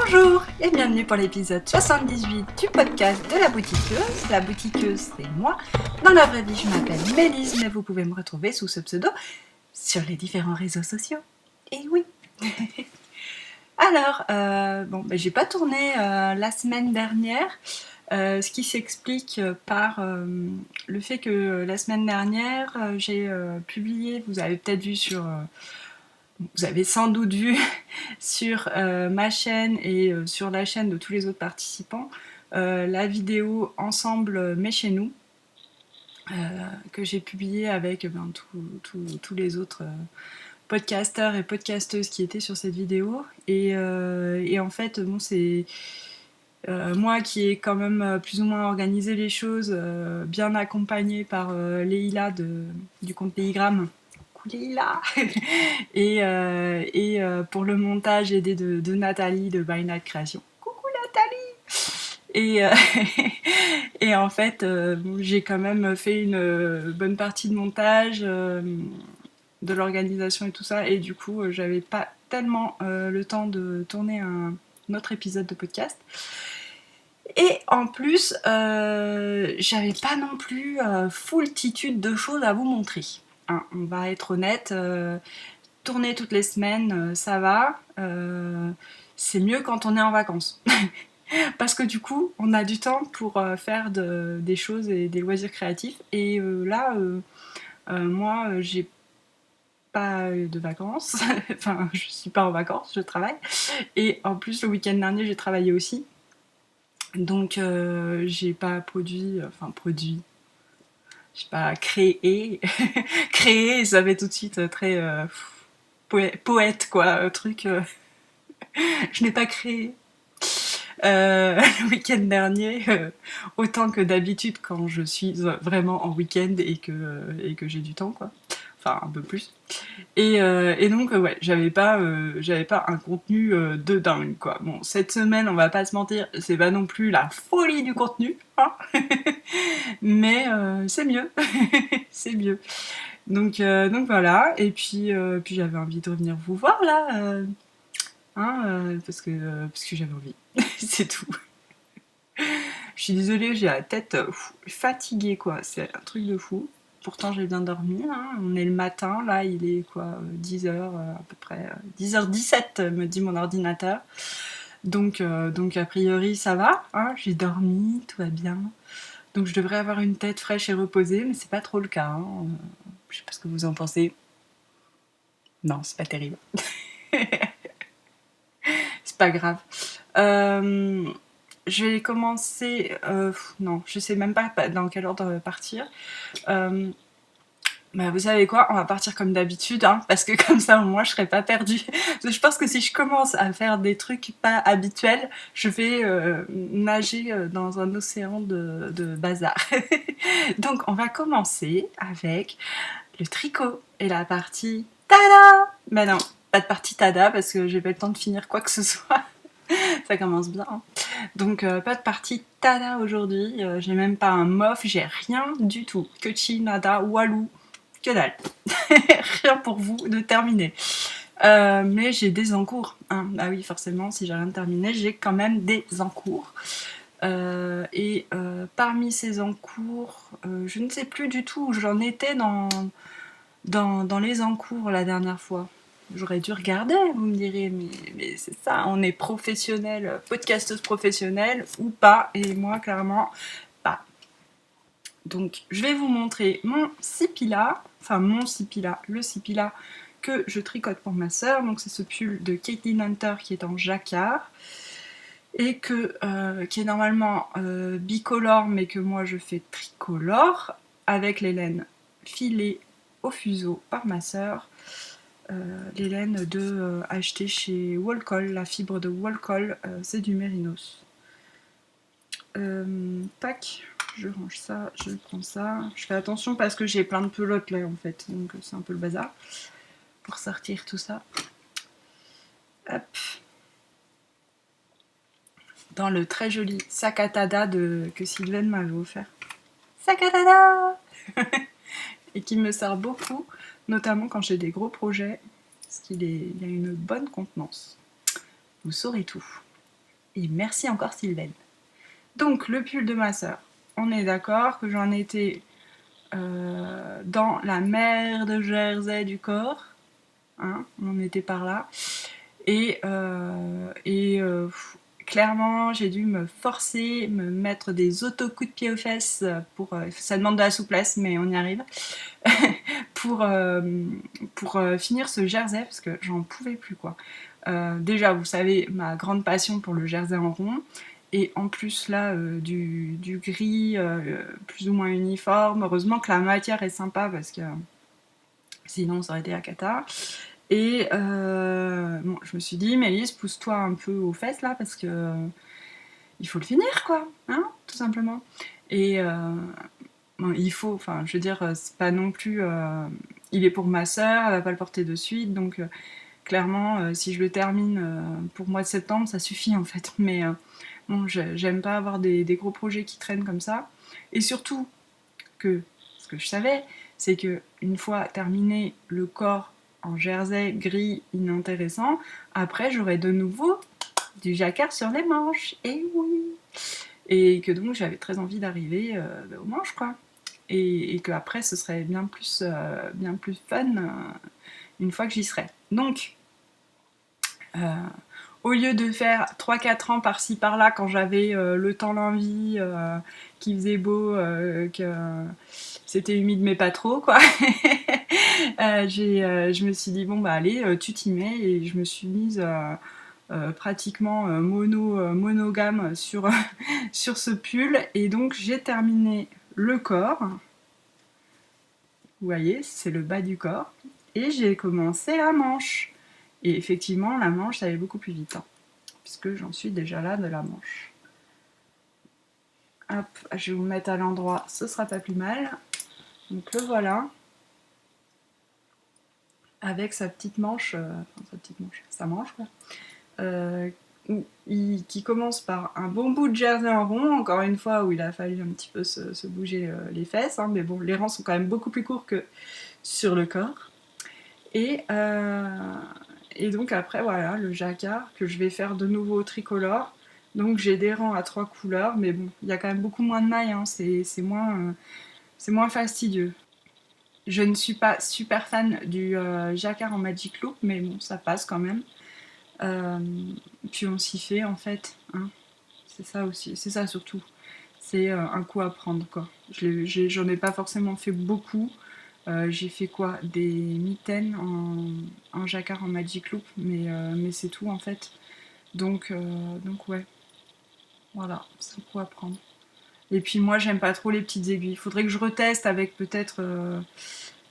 Bonjour et bienvenue pour l'épisode 78 du podcast de la boutiqueuse. La boutiqueuse, c'est moi. Dans la vraie vie, je m'appelle Mélise, mais vous pouvez me retrouver sous ce pseudo sur les différents réseaux sociaux. Et oui. Alors, j'ai pas tourné la semaine dernière, ce qui s'explique par le fait que la semaine dernière, j'ai publié, vous avez peut-être vu vous avez sans doute vu sur ma chaîne et sur la chaîne de tous les autres participants, la vidéo Ensemble mais chez nous, que j'ai publiée avec tous les autres podcasteurs et podcasteuses qui étaient sur cette vidéo. Et en fait, bon, c'est moi qui ai quand même plus ou moins organisé les choses, bien accompagnée par Leïla du compte Paygram. Leïla et pour le montage aidé de Nathalie de By Night Création. Coucou Nathalie. Et en fait, j'ai quand même fait une bonne partie de montage, de l'organisation et tout ça, et du coup, j'avais pas tellement le temps de tourner un autre épisode de podcast. Et en plus, j'avais pas non plus foultitude de choses à vous montrer. Hein, on va être honnête, tourner toutes les semaines, ça va. C'est mieux quand on est en vacances. Parce que du coup, on a du temps pour faire des choses et des loisirs créatifs. Et là, moi, j'ai pas de vacances. Enfin, je suis pas en vacances, je travaille. Et en plus, le week-end dernier, j'ai travaillé aussi. Donc, j'ai pas produit. J'ai pas créé. Créer, ça fait tout de suite très poète, quoi. Un truc. Je n'ai pas créé. Le week-end dernier, autant que d'habitude quand je suis vraiment en week-end et que j'ai du temps, quoi. Enfin, un peu plus. Et donc, ouais, j'avais pas un contenu de dingue, quoi. Bon, cette semaine, on va pas se mentir, c'est pas non plus la folie du contenu, hein. Mais c'est mieux. C'est mieux. Donc voilà, et puis j'avais envie de revenir vous voir là, parce que j'avais envie. C'est tout. Je suis désolée, j'ai la tête fatiguée, quoi. C'est un truc de fou. Pourtant, j'ai bien dormi. Hein. On est le matin, là, il est quoi 10h à peu près. 10h17, me dit mon ordinateur. Donc a priori, ça va. Hein. J'ai dormi, tout va bien. Donc, je devrais avoir une tête fraîche et reposée, mais c'est pas trop le cas. Hein. Je sais pas ce que vous en pensez. Non, c'est pas terrible. C'est pas grave. Je vais commencer. Non, je sais même pas dans quel ordre partir. Bah, vous savez quoi, on va partir comme d'habitude, hein, parce que comme ça au moins je serai pas perdue. Je pense que si je commence à faire des trucs pas habituels, je vais nager dans un océan de bazar. Donc on va commencer avec le tricot et la partie tada. Mais non, pas de partie tada parce que j'ai pas le temps de finir quoi que ce soit. Ça commence bien. Hein. Donc pas de partie tada aujourd'hui. J'ai même pas un mof, j'ai rien du tout. Kechi, nada, walou, que dalle. Rien pour vous de terminer. Mais j'ai des encours. Hein. Ah oui, forcément, si j'ai rien de terminé, j'ai quand même des encours. Et parmi ces encours, je ne sais plus du tout où j'en étais dans les encours la dernière fois. J'aurais dû regarder, vous me direz, mais c'est ça, on est professionnel, podcasteuse professionnelle ou pas, et moi, clairement, pas. Donc, je vais vous montrer mon sipila, le sipila que je tricote pour ma sœur. Donc, c'est ce pull de Caitlin Hunter qui est en jacquard et qui est normalement bicolore, mais que moi je fais tricolore avec les laines filées au fuseau par ma sœur. Les laines achetées chez Wolcol, la fibre de Wolcol, c'est du mérinos. Tac, je range ça, je prends ça. Je fais attention parce que j'ai plein de pelotes là en fait, donc c'est un peu le bazar pour sortir tout ça. Hop. Dans le très joli sac à tada que Sylvaine m'avait offert. Sac à tada. Et qui me sert beaucoup, notamment quand j'ai des gros projets, parce qu'il a une bonne contenance. Vous saurez tout. et merci encore Sylvaine. Donc le pull de ma sœur, on est d'accord que j'en étais dans la mer de Jersey du corps, hein, on était par là, et clairement j'ai dû me forcer, me mettre des auto-coups de pied aux fesses pour, ça demande de la souplesse mais on y arrive, pour, finir ce jersey parce que j'en pouvais plus quoi. Déjà vous savez ma grande passion pour le jersey en rond, et en plus là du gris plus ou moins uniforme. Heureusement que la matière est sympa parce que sinon ça aurait été la cata. Et bon, je me suis dit, Mélisse, pousse-toi un peu aux fesses là parce que il faut le finir quoi, hein, tout simplement. Et bon, il faut, enfin, je veux dire, c'est pas non plus. Il est pour ma sœur, elle va pas le porter de suite, donc clairement, si je le termine pour le mois de septembre, ça suffit en fait. Mais bon, j'aime pas avoir des gros projets qui traînent comme ça. Et surtout que ce que je savais, c'est que une fois terminé le corps en jersey gris inintéressant, après j'aurais de nouveau du jacquard sur les manches. Et oui. Et que donc j'avais très envie d'arriver aux manches quoi. Et que après ce serait bien plus fun une fois que j'y serai. Donc au lieu de faire 3-4 ans par-ci par-là quand j'avais le temps, l'envie, qu'il faisait beau, que c'était humide mais pas trop quoi, je me suis dit bon bah allez tu t'y mets, et je me suis mise pratiquement monogame sur, sur ce pull, et donc j'ai terminé le corps, vous voyez c'est le bas du corps, et j'ai commencé la manche. Et effectivement, la manche, ça allait beaucoup plus vite, hein, puisque j'en suis déjà là de la manche. Hop, je vais vous mettre à l'endroit, ce sera pas plus mal. Donc le voilà, avec sa petite manche, sa manche quoi, qui commence par un bon bout de jersey en rond, encore une fois, où il a fallu un petit peu se bouger les fesses, hein, mais bon, les rangs sont quand même beaucoup plus courts que sur le corps. Et donc après, voilà, le jacquard que je vais faire de nouveau tricolore. Donc j'ai des rangs à 3 couleurs, mais bon, il y a quand même beaucoup moins de mailles, hein, c'est moins fastidieux. Je ne suis pas super fan du jacquard en Magic Loop, mais bon, ça passe quand même. Euh, Puis on s'y fait en fait, hein. C'est ça aussi, c'est ça surtout. C'est un coup à prendre quoi. J'en ai pas forcément fait beaucoup. J'ai fait quoi? Des mitaines en jacquard en Magic Loop, mais c'est tout en fait. Donc ouais, voilà, c'est un coup à prendre. Et puis moi j'aime pas trop les petites aiguilles. Il faudrait que je reteste avec peut-être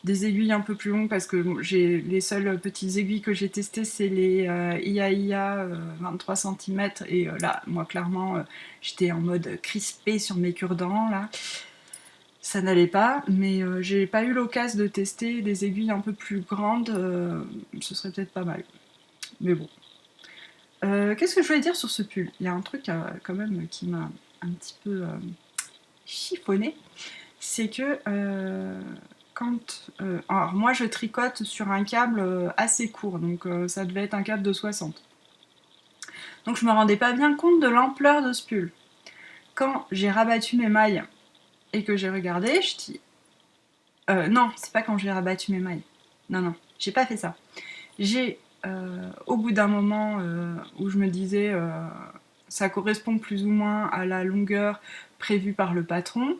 des aiguilles un peu plus longues, parce que bon, les seules petites aiguilles que j'ai testées c'est les IAIA 23 cm, et là moi clairement j'étais en mode crispé sur mes cure-dents là. Ça n'allait pas, mais j'ai pas eu l'occasion de tester des aiguilles un peu plus grandes, ce serait peut-être pas mal. Mais bon. Qu'est-ce que je voulais dire sur ce pull? Il y a un truc quand même qui m'a un petit peu chiffonné, c'est que alors moi je tricote sur un câble assez court, donc ça devait être un câble de 60. Donc je me rendais pas bien compte de l'ampleur de ce pull. Quand j'ai rabattu mes mailles et que j'ai regardé, je dis non, c'est pas quand j'ai rabattu mes mailles. Non, j'ai pas fait ça. J'ai, au bout d'un moment où je me disais ça correspond plus ou moins à la longueur prévue par le patron,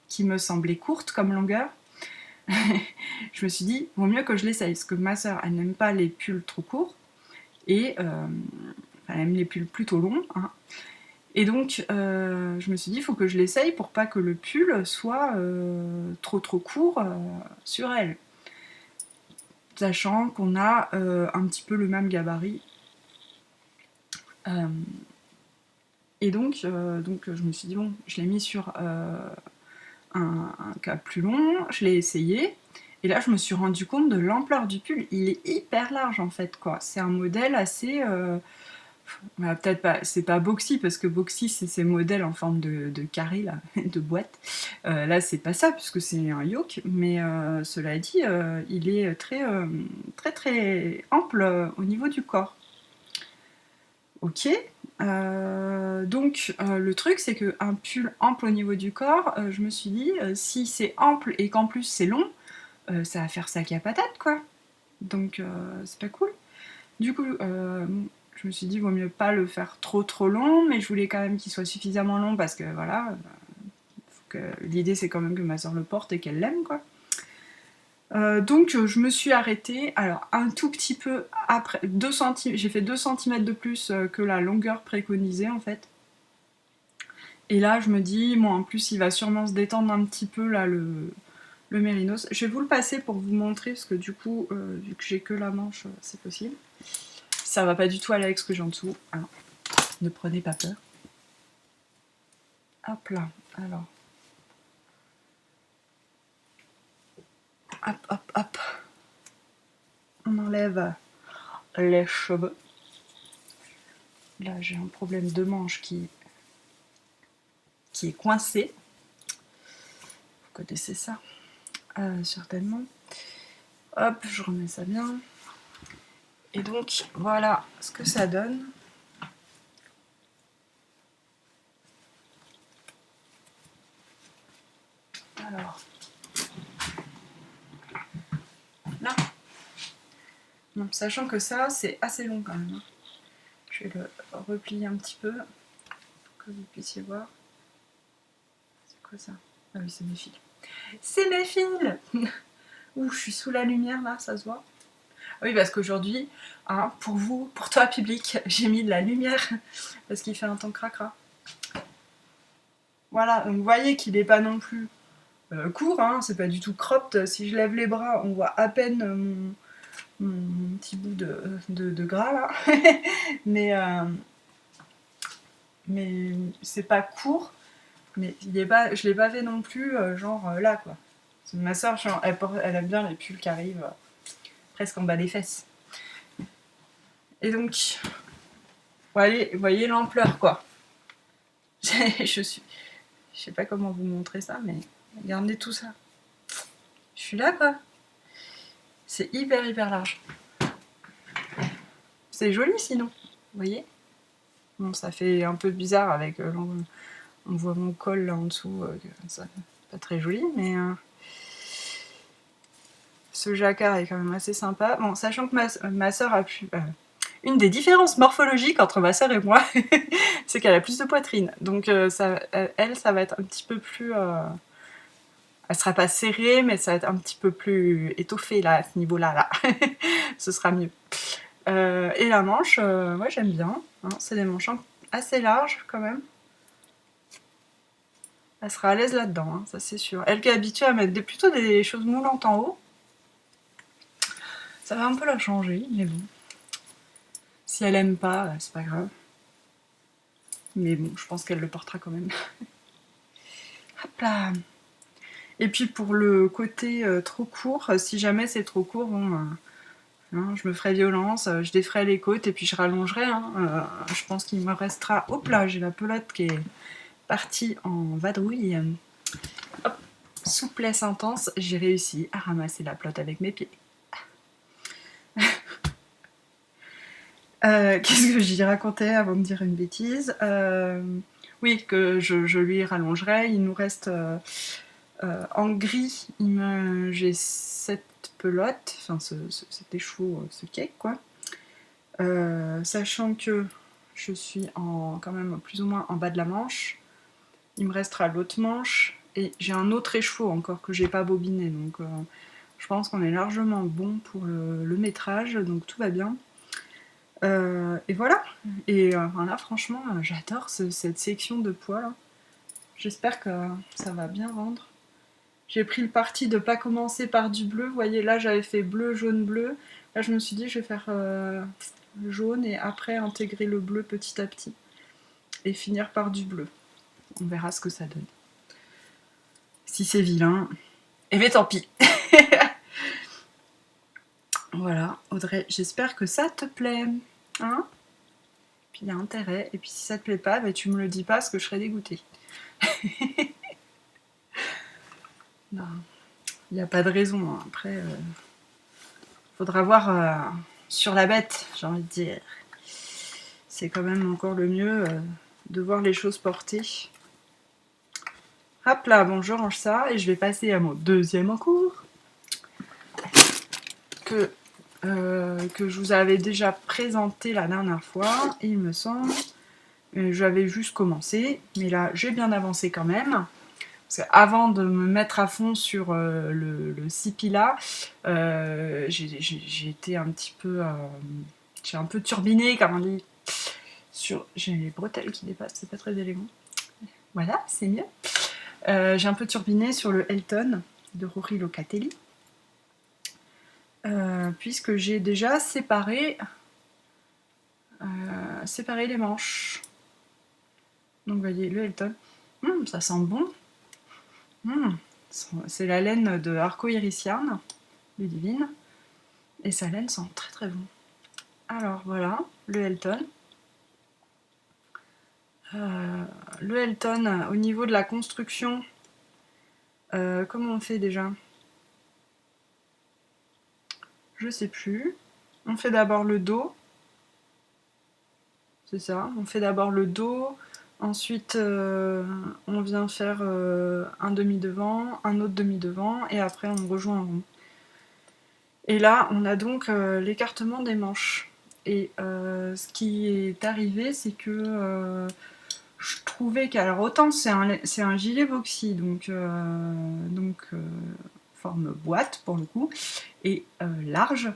qui me semblait courte comme longueur, je me suis dit, vaut mieux que je l'essaye, parce que ma soeur, elle n'aime pas les pulls trop courts, et elle aime les pulls plutôt longs, hein. Et donc, je me suis dit, il faut que je l'essaye pour pas que le pull soit trop court sur elle. Sachant qu'on a un petit peu le même gabarit. Et donc, je me suis dit, bon, je l'ai mis sur un câble plus long, je l'ai essayé, et là je me suis rendu compte de l'ampleur du pull. Il est hyper large en fait, quoi. C'est un modèle assez... bah, peut-être pas, c'est pas boxy, parce que boxy c'est ces modèles en forme de carré, là, de boîte. Là c'est pas ça, puisque c'est un yoke, mais cela dit, il est très ample au niveau du corps. Ok, Le truc, c'est qu'un pull ample au niveau du corps, je me suis dit, si c'est ample et qu'en plus c'est long, ça va faire sac à patate, quoi. Donc, c'est pas cool. Du coup, je me suis dit, vaut mieux pas le faire trop trop long, mais je voulais quand même qu'il soit suffisamment long parce que voilà, l'idée c'est quand même que ma soeur le porte et qu'elle l'aime, quoi. Je me suis arrêtée, alors un tout petit peu après, j'ai fait 2 cm de plus que la longueur préconisée en fait. Et là je me dis, bon en plus il va sûrement se détendre un petit peu là le mérinos. Je vais vous le passer pour vous montrer parce que du coup, vu que j'ai que la manche, c'est possible. Ça va pas du tout aller avec ce que j'ai en dessous, alors ne prenez pas peur. Hop là, alors. Hop, hop, hop. On enlève les cheveux. Là, j'ai un problème de manche qui est coincé. Vous connaissez ça, certainement. Hop, je remets ça bien. Et donc, voilà ce que ça donne. Alors, là. Bon, sachant que ça, c'est assez long quand même. Je vais le replier un petit peu, pour que vous puissiez voir. C'est quoi ça? Ah oui, c'est mes fils. C'est mes fils. Ouh, je suis sous la lumière là, ça se voit. Oui, parce qu'aujourd'hui, hein, pour vous, pour toi public, j'ai mis de la lumière parce qu'il fait un temps cracra. Voilà, donc vous voyez qu'il n'est pas non plus court, hein, c'est pas du tout cropped. Si je lève les bras, on voit à peine mon petit bout de gras là. mais c'est pas court, mais je l'ai pas fait non plus là quoi. Ma soeur, elle aime bien les pulls qui arrivent presque en bas des fesses. Et donc, voyez l'ampleur quoi. Je sais pas comment vous montrer ça, mais regardez tout ça. Je suis là quoi. C'est hyper large. C'est joli sinon, vous voyez. Bon, ça fait un peu bizarre avec on voit mon col là en dessous, ça pas très joli, mais ce jacquard est quand même assez sympa. Bon, sachant que ma soeur a pu... une des différences morphologiques entre ma soeur et moi, c'est qu'elle a plus de poitrine. Donc ça va être un petit peu plus... elle sera pas serrée, mais ça va être un petit peu plus étoffé là, à ce niveau-là. Là. Ce sera mieux. Et la manche, ouais, j'aime bien. Hein, c'est des manches assez larges quand même. Elle sera à l'aise là-dedans, hein, ça c'est sûr. Elle qui est habituée à mettre plutôt des choses moulantes en haut, ça va un peu la changer, mais bon. Si elle aime pas, c'est pas grave. Mais bon, je pense qu'elle le portera quand même. Hop là. Et puis pour le côté trop court, si jamais c'est trop court, bon, hein, je me ferai violence, je déferai les côtes et puis je rallongerai. Hein, je pense qu'il me restera... Hop là, j'ai la pelote qui est partie en vadrouille. Hop, souplesse intense, j'ai réussi à ramasser la pelote avec mes pieds. Qu'est-ce que j'y racontais avant de dire une bêtise? Oui, que je lui rallongerai. Il nous reste en gris, j'ai cette pelote, enfin cet écheveau, ce cake quoi. Sachant que je suis quand même plus ou moins en bas de la manche, il me restera l'autre manche et j'ai un autre écheveau encore que j'ai pas bobiné, donc je pense qu'on est largement bon pour le métrage, donc tout va bien. Et voilà. Et là, franchement, j'adore cette section de poids là. J'espère que ça va bien rendre. J'ai pris le parti de pas commencer par du bleu. Vous voyez, là, j'avais fait bleu, jaune, bleu. Là, je me suis dit, je vais faire le jaune et après intégrer le bleu petit à petit. Et finir par du bleu. On verra ce que ça donne. Si c'est vilain, eh bien tant pis. Voilà, Audrey, j'espère que ça te plaît. Hein? Puis il y a intérêt. Et puis si ça te plaît pas, bah, tu me le dis pas parce que je serais dégoûtée. Non, il n'y a pas de raison. Hein. Après, faudra voir sur la bête, j'ai envie de dire. C'est quand même encore le mieux de voir les choses portées. Hop là, bon, je range ça et je vais passer à mon deuxième cours que je vous avais déjà présenté la dernière fois, il me semble. J'avais juste commencé, mais là j'ai bien avancé quand même. Parce qu'avant de me mettre à fond sur le Sipila, j'ai été un petit peu... j'ai un peu turbiné, comme on dit. J'ai les bretelles qui dépassent, c'est pas très élégant. Voilà, c'est mieux. J'ai un peu turbiné sur le Elton de Rory Locatelli. Puisque j'ai déjà séparé les manches. Donc vous voyez, le Elton. Ça sent bon. C'est la laine de Arco Iris Yarn, Ludivine. Et sa laine sent très très bon. Alors voilà, le Elton. Le Elton, au niveau de la construction, comment on fait déjà? Je sais plus. On fait d'abord le dos. C'est ça, on fait d'abord le dos. Ensuite, on vient faire un demi-devant, un autre demi-devant, et après on rejoint un rond. Et là, on a donc l'écartement des manches. Et ce qui est arrivé, c'est que je trouvais qu'alors autant c'est un gilet boxy, donc forme boîte pour le coup, et large,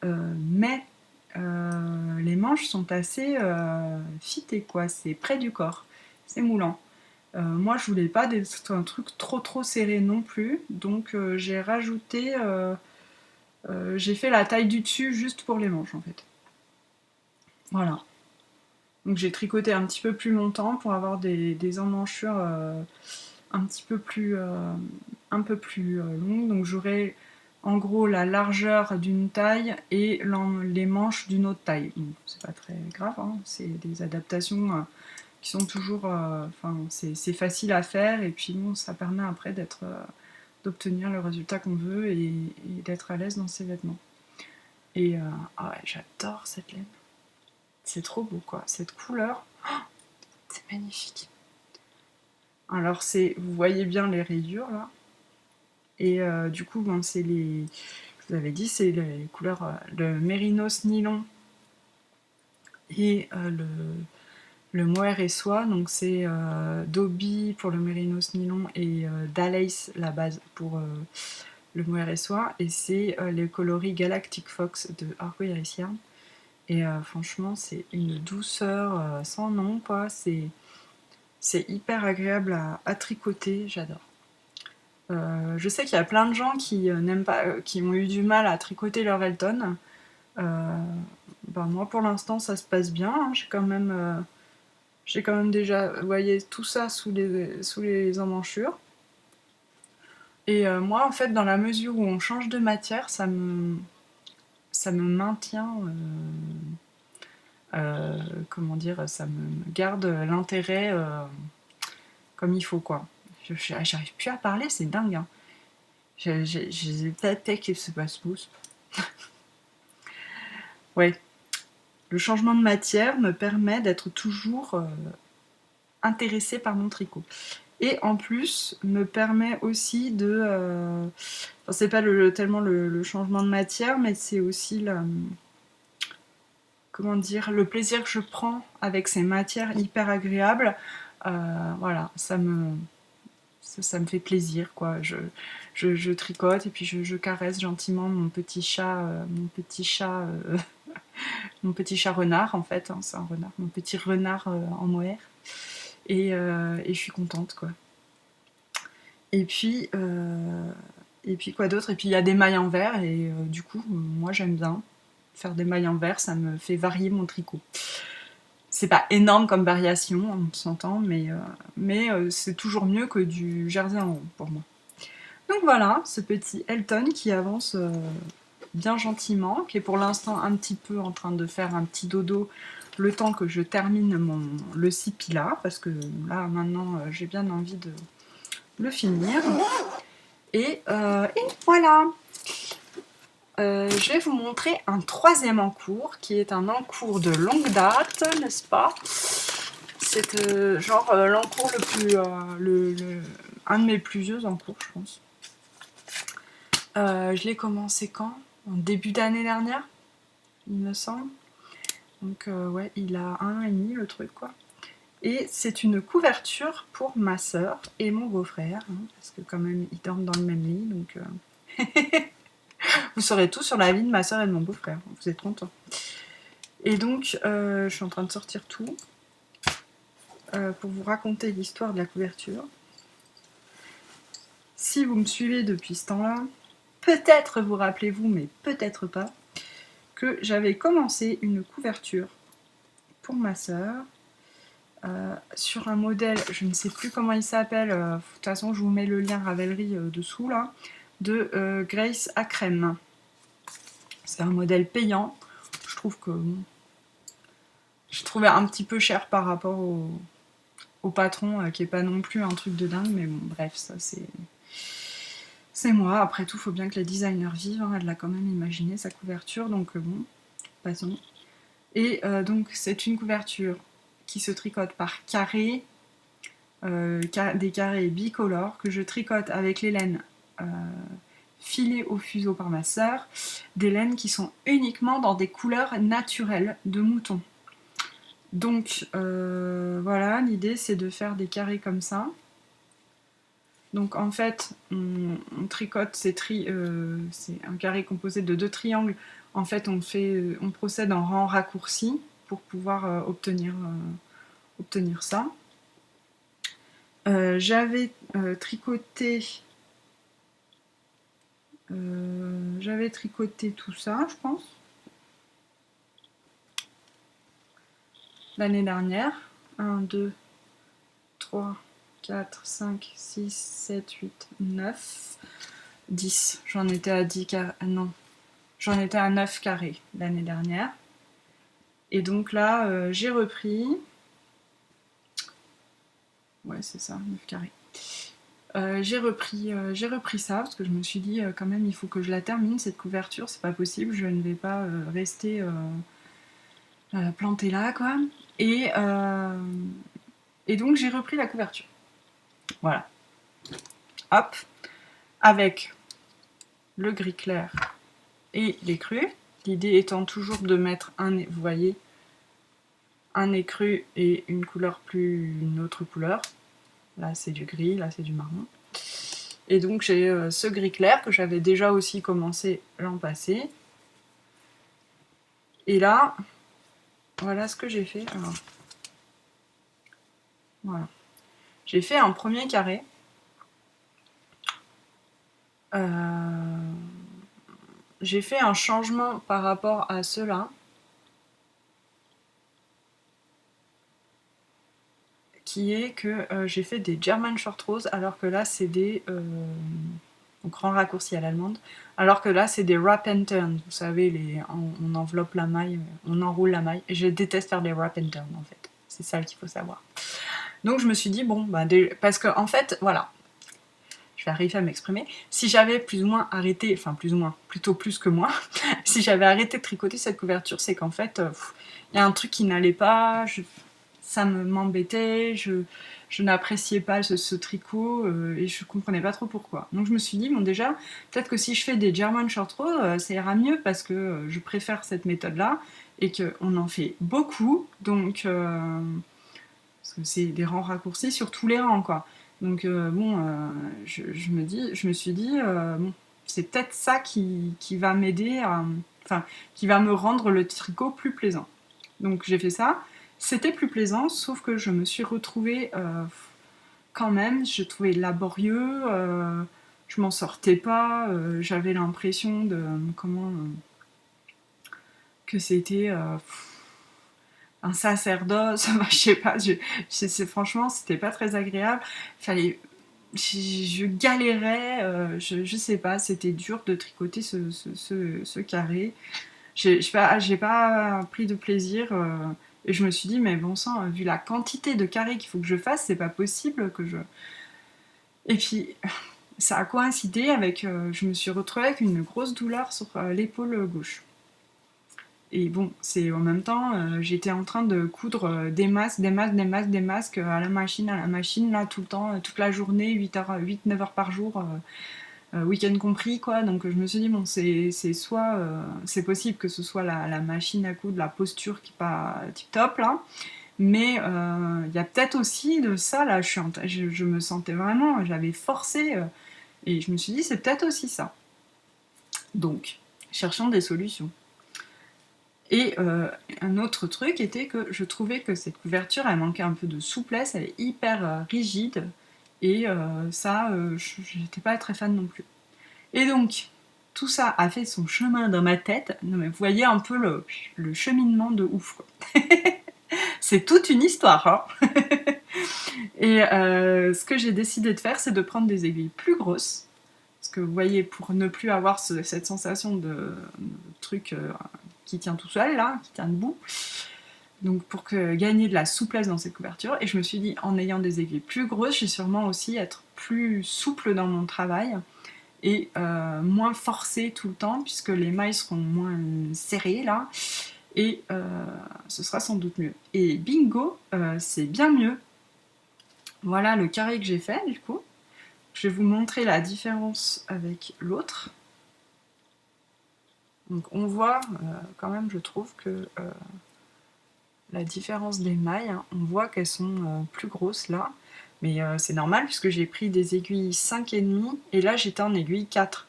mais les manches sont assez fitées, quoi. C'est près du corps, c'est moulant. Moi, je voulais pas un truc trop serré non plus, donc j'ai rajouté, j'ai fait la taille du dessus juste pour les manches en fait. Voilà. Donc j'ai tricoté un petit peu plus longtemps pour avoir des emmanchures un peu plus longues. Donc j'aurai en gros la largeur d'une taille et les manches d'une autre taille. Donc c'est pas très grave, hein. C'est des adaptations qui sont toujours... c'est facile à faire et puis bon, ça permet après d'obtenir le résultat qu'on veut et d'être à l'aise dans ses vêtements. Et ah ouais, j'adore cette laine. C'est trop beau quoi, cette couleur, c'est magnifique. Alors vous voyez bien les rayures là, et du coup bon, je vous avais dit, c'est les couleurs, le mérinos nylon et le mohair et soie, donc c'est Dobby pour le mérinos nylon et Dalace la base pour le mohair et soie, et c'est les coloris Galactic Fox de Arco Iris Yarn. Et franchement, c'est une douceur sans nom, quoi. C'est hyper agréable à tricoter, j'adore. Je sais qu'il y a plein de gens qui n'aiment pas, qui ont eu du mal à tricoter leur Elton. Moi, pour l'instant, ça se passe bien, hein. J'ai quand même déjà, vous voyez, tout ça sous les emmanchures. Et moi, en fait, dans la mesure où on change de matière, ça me maintient... comment dire, ça me garde l'intérêt comme il faut, quoi. J'arrive plus à parler, c'est dingue, hein. J'ai tête qui se passe pouce. Ouais. Le changement de matière me permet d'être toujours intéressée par mon tricot. Et en plus, me permet aussi de... c'est pas tellement le changement de matière, mais c'est aussi comment dire, le plaisir que je prends avec ces matières hyper agréables. Voilà, ça me fait plaisir, quoi. Je tricote et puis je caresse gentiment mon petit chat, mon petit chat renard en fait, hein, c'est un renard, mon petit renard en mohair, et je suis contente, quoi. Et puis quoi d'autre? Et puis il y a des mailles en verre et du coup moi j'aime bien faire des mailles en verre, ça me fait varier mon tricot. C'est pas énorme comme variation, on s'entend, mais c'est toujours mieux que du jersey en rond pour moi. Donc voilà, ce petit Elton qui avance bien gentiment, qui est pour l'instant un petit peu en train de faire un petit dodo le temps que je termine le Sipila, parce que là maintenant j'ai bien envie de le finir. Et voilà. je vais vous montrer un troisième encours, qui est un encours de longue date, n'est-ce pas? C'est l'encours le plus... un de mes plus vieux encours, je pense. Je l'ai commencé quand? En début d'année dernière, il me semble. Donc ouais, il a 1 an et demi le truc, quoi. Et c'est une couverture pour ma sœur et mon beau-frère, hein, parce que quand même ils dorment dans le même lit, donc vous saurez tout sur la vie de ma sœur et de mon beau-frère, vous êtes contents. Et donc je suis en train de sortir tout pour vous raconter l'histoire de la couverture. Si vous me suivez depuis ce temps-là, peut-être vous rappelez-vous, mais peut-être pas, que j'avais commencé une couverture pour ma sœur sur un modèle, je ne sais plus comment il s'appelle, de toute façon je vous mets le lien Ravelry dessous là, de Grace Acrem. C'est un modèle payant, je trouve que je trouvais un petit peu cher par rapport au patron qui est pas non plus un truc de dingue, mais bon bref, ça c'est moi. Après tout, faut bien que les designers vivent, hein. Elle l'a quand même imaginé sa couverture, donc bon, passons. Et donc c'est une couverture qui se tricote par carrés, des carrés bicolores que je tricote avec les laines filées au fuseau par ma sœur, des laines qui sont uniquement dans des couleurs naturelles de mouton. Donc voilà, l'idée c'est de faire des carrés comme ça. Donc en fait, on tricote c'est un carré composé de 2 triangles. En fait, on procède en rang raccourci pour pouvoir obtenir ça. J'avais tricoté tout ça, je pense, l'année dernière. 1, 2, 3, 4, 5, 6, 7, 8, 9, 10. J'en étais à 10 carrés. Non, j'en étais à 9 carrés l'année dernière. Et donc là, j'ai repris. Ouais, c'est ça, 9 carrés. J'ai repris ça parce que je me suis dit quand même il faut que je la termine cette couverture, c'est pas possible, je ne vais pas rester plantée là quoi. Et donc j'ai repris la couverture. Voilà. Hop. Avec le gris clair et l'écru. L'idée étant toujours de mettre vous voyez, un écru et une autre couleur. Là c'est du gris, là c'est du marron. Et donc j'ai ce gris clair que j'avais déjà aussi commencé l'an passé. Et là, voilà ce que j'ai fait. Alors, voilà. J'ai fait un premier carré. J'ai fait un changement par rapport à ceux-là. Qui est que j'ai fait des German short rows alors que là c'est des grand raccourci à l'allemande, alors que là c'est des wrap and turn, vous savez, on enveloppe la maille, on enroule la maille, et je déteste faire des wrap and turn en fait, c'est ça qu'il faut savoir. Donc je me suis dit bon, parce que en fait, voilà, je vais arriver à m'exprimer, si j'avais plus ou moins arrêté, enfin plus ou moins, plutôt plus que moi, si j'avais arrêté de tricoter cette couverture, c'est qu'en fait, il y a un truc qui n'allait pas, ça m'embêtait, je n'appréciais pas ce tricot et je comprenais pas trop pourquoi. Donc je me suis dit, bon déjà, peut-être que si je fais des German short rows, ça ira mieux parce que je préfère cette méthode-là et qu'on en fait beaucoup, donc parce que c'est des rangs raccourcis sur tous les rangs, quoi. Donc je me suis dit, bon, c'est peut-être ça qui va m'aider, enfin, qui va me rendre le tricot plus plaisant. Donc j'ai fait ça. C'était plus plaisant, sauf que je me suis retrouvée quand même, je trouvais laborieux, je m'en sortais pas, j'avais l'impression de que c'était un sacerdoce, je sais pas, franchement c'était pas très agréable, je galérais, je sais pas, c'était dur de tricoter ce carré, j'ai pas pris de plaisir. Et je me suis dit, mais bon sang, vu la quantité de carrés qu'il faut que je fasse, c'est pas possible que je... Et puis, ça a coïncidé avec... je me suis retrouvée avec une grosse douleur sur l'épaule gauche. Et bon, c'est en même temps, j'étais en train de coudre des masques, des masques à la machine, là, tout le temps, toute la journée, 9 heures par jour, week-end compris, quoi. Donc je me suis dit, bon, c'est soit, c'est possible que ce soit la machine à coudre, la posture qui n'est pas tip-top, là, mais il y a peut-être aussi de ça, là, je me sentais vraiment, j'avais forcé, et je me suis dit, c'est peut-être aussi ça. Donc, cherchons des solutions. Et un autre truc était que je trouvais que cette couverture, elle manquait un peu de souplesse, elle est hyper rigide, et ça, j'étais pas très fan non plus. Et donc, tout ça a fait son chemin dans ma tête. Non, mais vous voyez un peu le cheminement de ouf, quoi. C'est toute une histoire, hein. Et ce que j'ai décidé de faire, c'est de prendre des aiguilles plus grosses. Parce que vous voyez, pour ne plus avoir cette sensation de truc qui tient tout seul, là, qui tient debout. Donc pour gagner de la souplesse dans cette couverture. Et je me suis dit, en ayant des aiguilles plus grosses, j'ai sûrement aussi être plus souple dans mon travail et moins forcée tout le temps, puisque les mailles seront moins serrées, là. Et ce sera sans doute mieux. Et bingo, c'est bien mieux. Voilà le carré que j'ai fait, du coup. Je vais vous montrer la différence avec l'autre. Donc on voit quand même, je trouve, que la différence des mailles, hein, on voit qu'elles sont plus grosses là. Mais c'est normal puisque j'ai pris des aiguilles 5,5 et là j'étais en aiguille 4.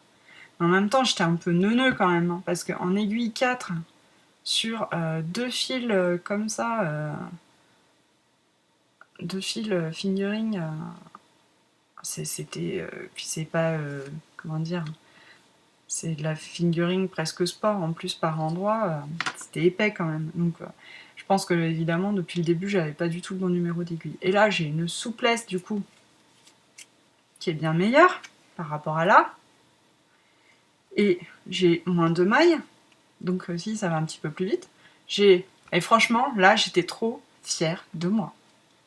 Mais en même temps j'étais un peu neuneux quand même, hein, parce qu'en aiguille 4, sur deux fils comme ça, deux fils fingering, c'était... puis c'est pas... comment dire, c'est de la fingering presque sport en plus par endroit, c'était épais quand même. Donc je pense que évidemment depuis le début j'avais pas du tout le bon numéro d'aiguille. Et là j'ai une souplesse du coup qui est bien meilleure par rapport à là. Et j'ai moins de mailles, donc aussi ça va un petit peu plus vite. Et franchement là j'étais trop fière de moi.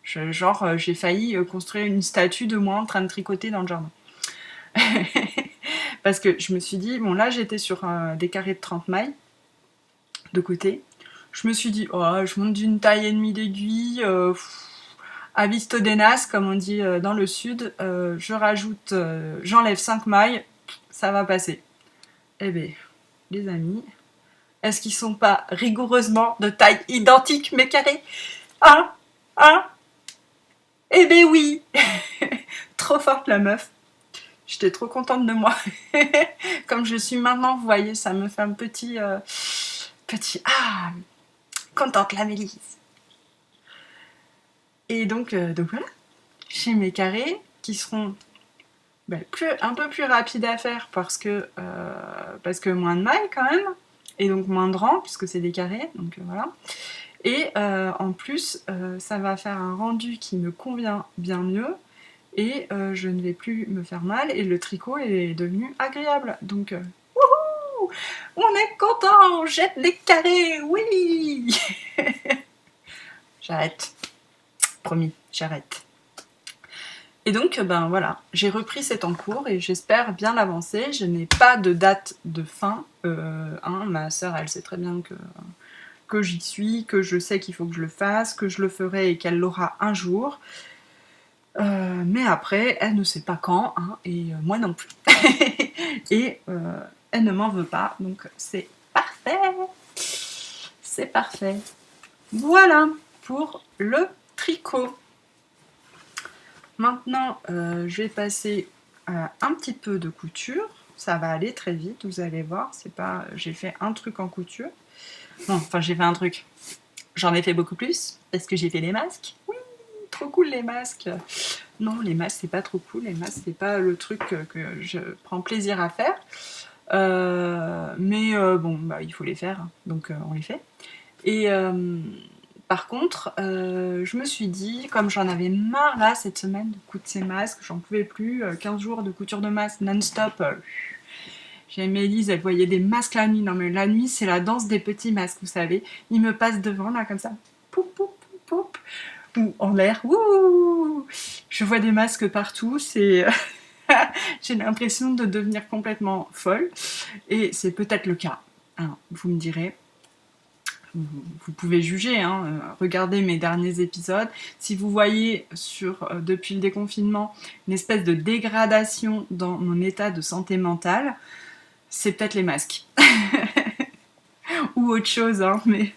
J'ai failli construire une statue de moi en train de tricoter dans le jardin. Parce que je me suis dit, bon là j'étais sur des carrés de 30 mailles de côté. Je me suis dit, oh, je monte d'une taille et demie d'aiguille, à visto denas, comme on dit dans le sud, je rajoute, j'enlève 5 mailles, ça va passer. Eh bien, les amis, est-ce qu'ils sont pas rigoureusement de taille identique mes carrés? Hein? Hein? Eh ben oui. Trop forte la meuf. J'étais trop contente de moi. Comme je suis maintenant, vous voyez, ça me fait un petit... Ah, contente la Mélisse. Et donc voilà, j'ai mes carrés qui seront un peu plus rapides à faire parce que moins de mailles quand même, et donc moins de rang puisque c'est des carrés, donc voilà. Et en plus, ça va faire un rendu qui me convient bien mieux, et je ne vais plus me faire mal, et le tricot est devenu agréable. Donc, wouhou, on est content, on jette les carrés, oui. J'arrête. Promis, j'arrête. Et donc, ben voilà, j'ai repris cet en cours et j'espère bien l'avancer. Je n'ai pas de date de fin. Ma sœur, elle sait très bien que j'y suis, que je sais qu'il faut que je le fasse, que je le ferai et qu'elle l'aura un jour. Mais après, elle ne sait pas quand, hein, et moi non plus. Et elle ne m'en veut pas, donc c'est parfait. C'est parfait. Voilà pour le tricot. Maintenant, je vais passer à un petit peu de couture. Ça va aller très vite, vous allez voir. C'est pas, j'ai fait un truc en couture. Non, enfin j'ai fait un truc. J'en ai fait beaucoup plus parce que j'ai fait les masques. Oui, trop cool les masques. Non, les masques c'est pas trop cool. Les masques c'est pas le truc que je prends plaisir à faire. Mais bon, bah, il faut les faire, donc on les fait. Et par contre, je me suis dit, comme j'en avais marre là cette semaine de coudre ces masques, j'en pouvais plus, 15 jours de couture de masques non-stop. J'ai Mélise, elle voyait des masques la nuit. Non mais la nuit, c'est la danse des petits masques, vous savez. Ils me passent devant là comme ça, poup poup poup poup, ou en l'air, ouh. Je vois des masques partout, c'est J'ai l'impression de devenir complètement folle. Et c'est peut-être le cas. Hein, vous me direz. Vous pouvez juger, hein, regardez mes derniers épisodes. Si vous voyez depuis le déconfinement une espèce de dégradation dans mon état de santé mentale, c'est peut-être les masques. Ou autre chose, hein, mais...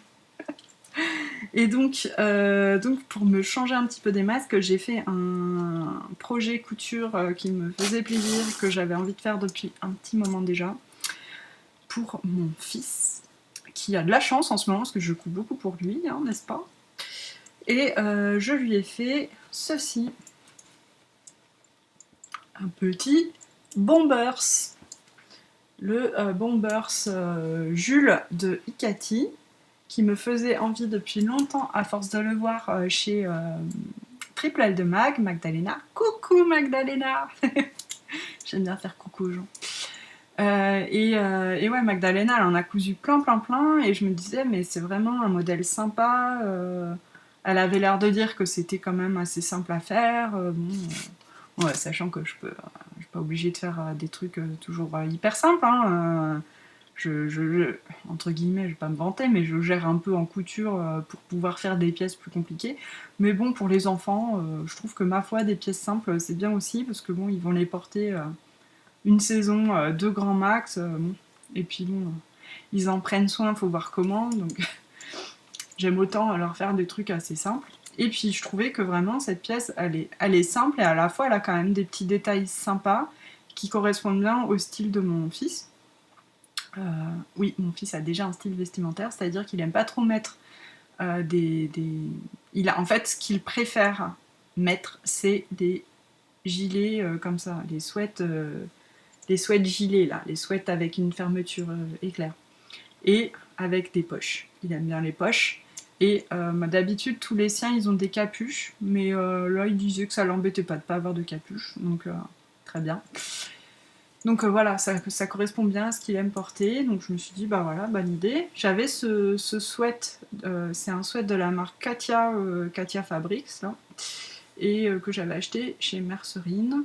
Et donc, pour me changer un petit peu des masques, j'ai fait un projet couture qui me faisait plaisir, que j'avais envie de faire depuis un petit moment déjà, pour mon fils, qui a de la chance en ce moment, parce que je couds beaucoup pour lui, hein, n'est-ce pas? Et je lui ai fait ceci, un petit Bombers, le Bombers Jules de Icati, qui me faisait envie depuis longtemps à force de le voir chez Triple L de Magdalena. Coucou Magdalena. J'aime bien faire coucou aux gens. Et ouais, Magdalena, elle en a cousu plein, et je me disais, mais c'est vraiment un modèle sympa. Elle avait l'air de dire que c'était quand même assez simple à faire. Ouais, sachant que je suis pas obligée de faire des trucs toujours hyper simples. Hein, entre guillemets, je vais pas me vanter, mais je gère un peu en couture pour pouvoir faire des pièces plus compliquées. Mais bon, pour les enfants, je trouve que ma foi, des pièces simples, c'est bien aussi, parce que bon, ils vont les porter une saison, deux grands max, bon. Et puis bon, ils en prennent soin, faut voir comment, donc j'aime autant leur faire des trucs assez simples. Et puis je trouvais que vraiment cette pièce, elle est simple et à la fois elle a quand même des petits détails sympas qui correspondent bien au style de mon fils. Oui, mon fils a déjà un style vestimentaire, c'est-à-dire qu'il aime pas trop mettre en fait, ce qu'il préfère mettre, c'est des gilets comme ça, les sweats gilets là, les sweats avec une fermeture éclair. Et avec des poches. Il aime bien les poches. Et d'habitude, tous les siens, ils ont des capuches. Mais là, il disait que ça l'embêtait pas de pas avoir de capuche. Donc, très bien. Donc voilà, ça correspond bien à ce qu'il aime porter. Donc je me suis dit, bah voilà, bonne idée. J'avais ce sweat, c'est un sweat de la marque Katia Fabrics, là, et que j'avais acheté chez Mercerine.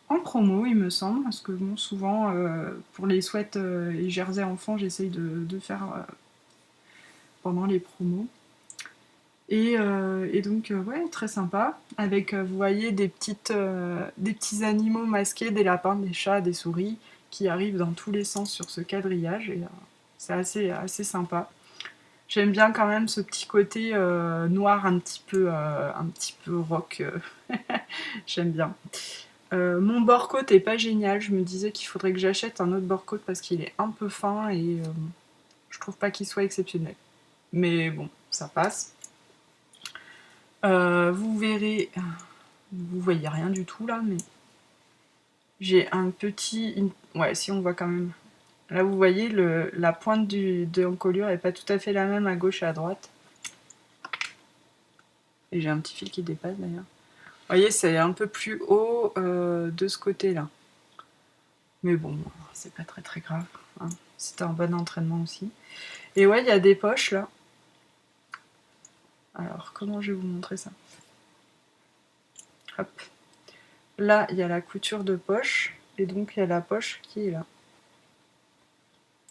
En promo, il me semble, parce que bon, souvent, pour les sweats et jerseys enfants, j'essaye de faire pendant les promos. Et donc, ouais, très sympa. Avec, vous voyez, des petits animaux masqués, des lapins, des chats, des souris, qui arrivent dans tous les sens sur ce quadrillage. Et c'est assez sympa. J'aime bien quand même ce petit côté noir un petit peu rock. J'aime bien. Mon bord-côte est pas génial. Je me disais qu'il faudrait que j'achète un autre bord-côte parce qu'il est un peu fin et je trouve pas qu'il soit exceptionnel. Mais bon, ça passe. Vous verrez, vous voyez rien du tout là, mais j'ai un petit, ouais, si on voit quand même. Là, vous voyez, la pointe de l'encolure est pas tout à fait la même à gauche et à droite. Et j'ai un petit fil qui dépasse d'ailleurs. Vous voyez, c'est un peu plus haut de ce côté-là. Mais bon, c'est pas très très grave. Hein. C'était un bon entraînement aussi. Et ouais, il y a des poches là. Alors, comment je vais vous montrer ça? Hop. Là, il y a la couture de poche. Et donc, il y a la poche qui est là.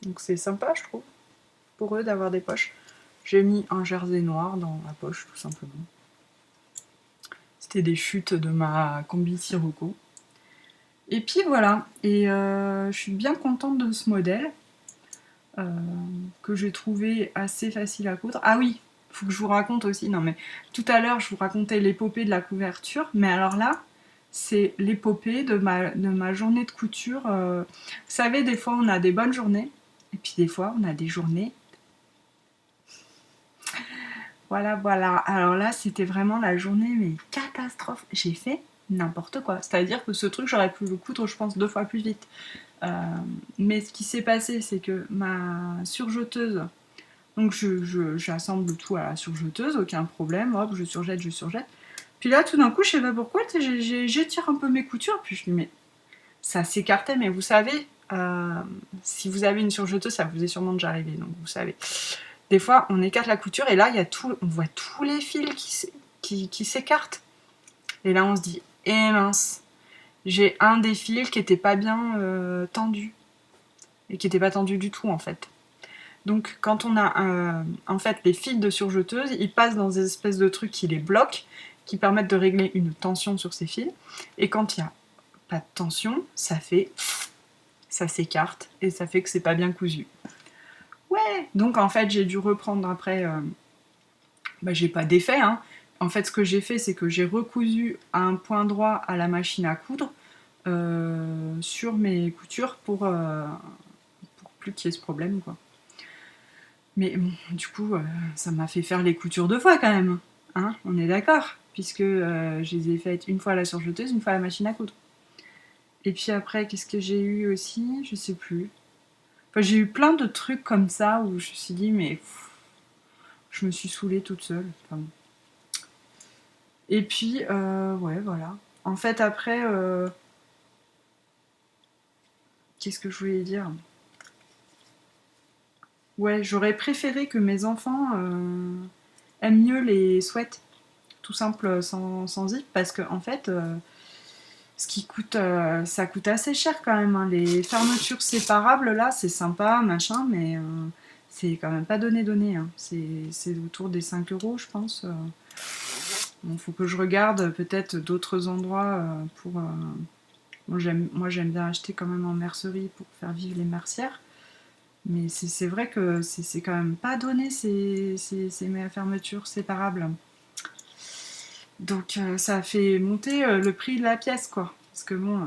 Donc, c'est sympa, je trouve, pour eux d'avoir des poches. J'ai mis un jersey noir dans la poche, tout simplement. C'était des chutes de ma combi Sirocco. Et puis voilà. Et je suis bien contente de ce modèle. Que j'ai trouvé assez facile à coudre. Ah oui, faut que je vous raconte aussi. Non mais tout à l'heure je vous racontais l'épopée de la couverture, mais alors là c'est l'épopée de ma journée de couture. Vous savez, des fois on a des bonnes journées et puis des fois on a des journées. Voilà. Alors là c'était vraiment la journée mais catastrophe. J'ai fait n'importe quoi. C'est-à-dire que ce truc j'aurais pu le coudre je pense 2 fois plus vite. Mais ce qui s'est passé, c'est que ma surjeteuse, donc j'assemble tout à la surjeteuse, aucun problème, hop, je surjette. Puis là, tout d'un coup, je sais pas pourquoi, j'étire un peu mes coutures, puis je dis, mais ça s'écartait, mais vous savez, si vous avez une surjeteuse, ça vous est sûrement déjà arrivé, donc vous savez. Des fois, on écarte la couture, et là, on voit tous les fils qui s'écartent. Et là, on se dit, eh mince. j'ai un des fils qui était pas bien tendu et qui était pas tendu du tout en fait. Donc quand on a en fait les fils de surjeteuse, ils passent dans des espèces de trucs qui les bloquent, qui permettent de régler une tension sur ces fils. Et quand il n'y a pas de tension, ça s'écarte et ça fait que c'est pas bien cousu. Ouais. Donc en fait j'ai dû reprendre après. J'ai pas d'effet. Hein. En fait ce que j'ai fait c'est que j'ai recousu à un point droit à la machine à coudre sur mes coutures pour plus qu'il y ait ce problème quoi. Mais bon, du coup, ça m'a fait faire les coutures 2 fois quand même. Hein, on est d'accord. Puisque je les ai faites une fois à la surjeteuse, une fois à la machine à coudre. Et puis après, qu'est-ce que j'ai eu aussi? Je sais plus. Enfin, j'ai eu plein de trucs comme ça où je me suis dit, mais je me suis saoulée toute seule. Enfin, bon. Et puis, ouais, voilà. En fait, après, qu'est-ce que je voulais dire? Ouais, j'aurais préféré que mes enfants aiment mieux les sweats, tout simple, sans zip, parce que en fait, ce qui coûte, ça coûte assez cher quand même. Hein. Les fermetures séparables, là, c'est sympa, machin, mais c'est quand même pas donné. Hein. C'est autour des 5 euros, je pense. Bon, faut que je regarde peut-être d'autres endroits pour. Moi, j'aime bien acheter quand même en mercerie pour faire vivre les mercières. Mais c'est vrai que c'est quand même pas donné ces fermetures séparables. Donc ça a fait monter le prix de la pièce, quoi. Parce que bon,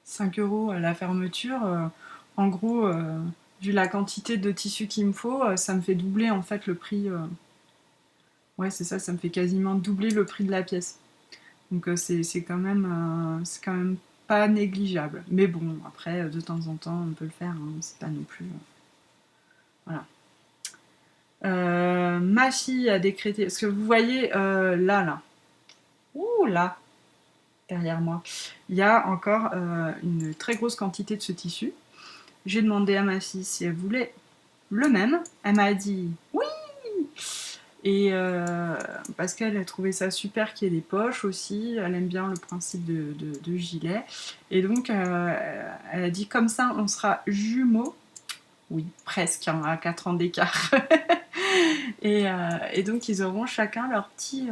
5 euros à la fermeture, en gros, vu la quantité de tissu qu'il me faut, ça me fait doubler en fait le prix. Ouais, c'est ça, ça me fait quasiment doubler le prix de la pièce. Donc c'est quand même pas négligeable. Mais bon, après, de temps en temps, on peut le faire, hein, c'est pas non plus. Voilà. Ma fille a décrété. Parce que vous voyez là. Ouh là, derrière moi. Il y a encore une très grosse quantité de ce tissu. J'ai demandé à ma fille si elle voulait le même. Elle m'a dit oui. Et parce qu'elle a trouvé ça super qu'il y ait des poches aussi. Elle aime bien le principe de gilet. Et donc elle a dit comme ça on sera jumeaux. Oui, presque, hein, à 4 ans d'écart. Et donc ils auront chacun leur petit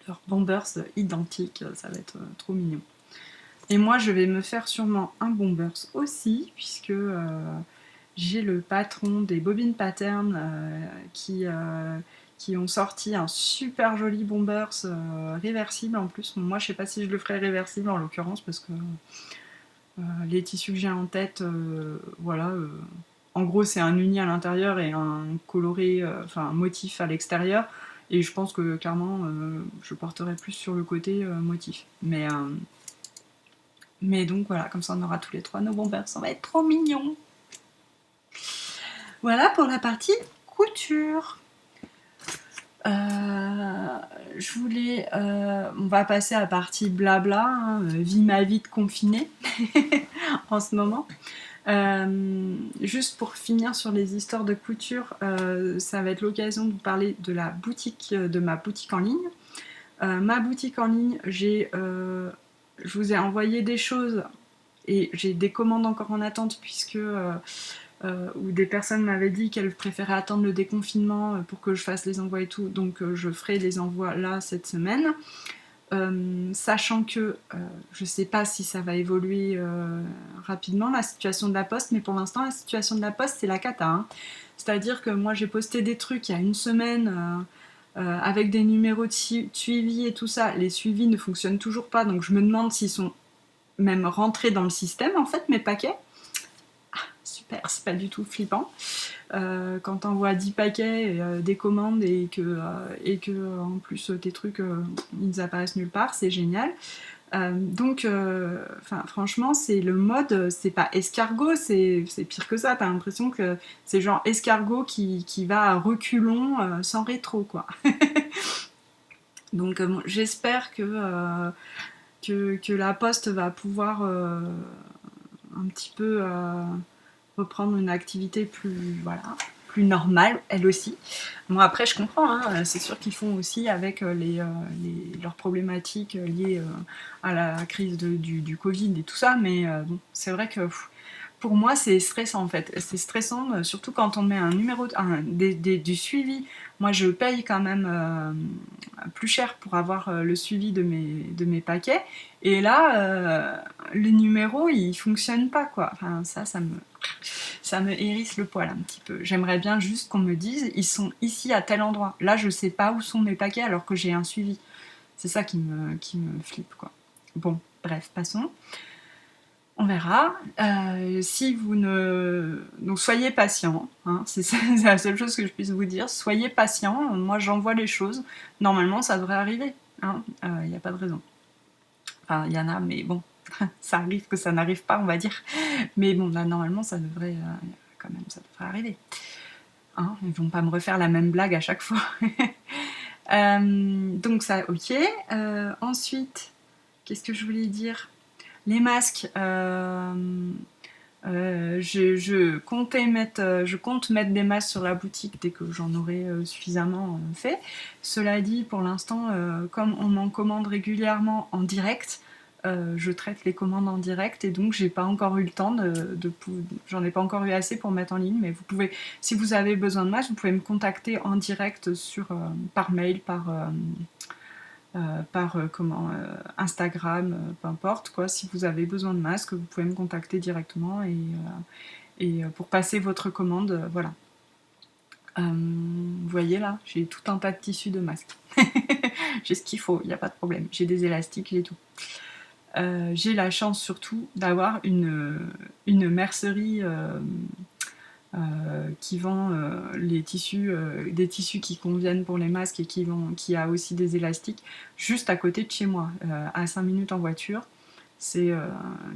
leurs bombers identiques. Ça va être trop mignon. Et moi, je vais me faire sûrement un bombers aussi, puisque j'ai le patron des Bobbin Pattern qui ont sorti un super joli bombers réversible en plus. Moi, je sais pas si je le ferai réversible en l'occurrence, parce que les tissus que j'ai en tête, voilà. En gros, c'est un uni à l'intérieur et un coloré, enfin un motif à l'extérieur. Et je pense que clairement, je porterai plus sur le côté motif. Mais donc voilà, comme ça on aura tous les trois nos bombers, ça va être trop mignon. Voilà pour la partie couture. Je voulais, on va passer à la partie blabla, hein, vie ma vie de confinée en ce moment. Juste pour finir sur les histoires de couture, ça va être l'occasion de vous parler de la boutique, de ma boutique en ligne. Ma boutique en ligne, je vous ai envoyé des choses et j'ai des commandes encore en attente puisque où des personnes m'avaient dit qu'elles préféraient attendre le déconfinement pour que je fasse les envois et tout, donc je ferai les envois là cette semaine. Sachant que je sais pas si ça va évoluer rapidement la situation de la poste, mais pour l'instant la situation de la poste c'est la cata. Hein. C'est-à-dire que moi j'ai posté des trucs il y a une semaine avec des numéros de suivi et tout ça, les suivis ne fonctionnent toujours pas, donc je me demande s'ils sont même rentrés dans le système en fait mes paquets. Super, c'est pas du tout flippant. Quand on voit 10 paquets, des commandes et que en plus tes trucs ils apparaissent nulle part, c'est génial. Donc, franchement, c'est le mode, c'est pas escargot, c'est pire que ça. T'as l'impression que c'est genre escargot qui va à reculons sans rétro, quoi. Donc, bon, j'espère que la poste va pouvoir un petit peu reprendre une activité plus, voilà, plus normale, elle aussi. Moi, après, je comprends, hein, c'est sûr qu'ils font aussi avec leurs problématiques liées à la crise du Covid et tout ça, mais bon, c'est vrai que pour moi, c'est stressant en fait. C'est stressant, surtout quand on met un numéro, du suivi. Moi, je paye quand même plus cher pour avoir le suivi de mes paquets. Et là, les numéros, ils fonctionnent pas, quoi. Enfin, ça me hérisse le poil un petit peu. J'aimerais bien juste qu'on me dise, ils sont ici à tel endroit. Là, je sais pas où sont mes paquets alors que j'ai un suivi. C'est ça qui me flippe, quoi. Bon, bref, passons. On verra. Si vous ne... Donc soyez patient, hein, c'est la seule chose que je puisse vous dire. Soyez patient, moi j'envoie les choses. Normalement ça devrait arriver. Il n'y a pas de raison. Enfin, il y en a, mais bon, ça arrive que ça n'arrive pas, on va dire. Mais bon, là normalement ça devrait quand même, ça devrait arriver. Hein, ils vont pas me refaire la même blague à chaque fois. Donc ça, ok. Ensuite, qu'est-ce que je voulais dire? Les masques, je compte mettre des masques sur la boutique dès que j'en aurai suffisamment fait. Cela dit, pour l'instant, comme on m'en commande régulièrement en direct, je traite les commandes en direct et donc j'ai pas encore eu le temps j'en ai pas encore eu assez pour mettre en ligne. Mais vous pouvez, si vous avez besoin de masques, vous pouvez me contacter en direct par mail, Instagram, peu importe quoi. Si vous avez besoin de masques, vous pouvez me contacter directement et pour passer votre commande, voilà. Vous voyez là, j'ai tout un tas de tissus de masques. J'ai ce qu'il faut, il n'y a pas de problème. J'ai des élastiques, j'ai tout. J'ai la chance surtout d'avoir une mercerie qui vend des tissus qui conviennent pour les masques et qui a aussi des élastiques juste à côté de chez moi, à 5 minutes en voiture. C'est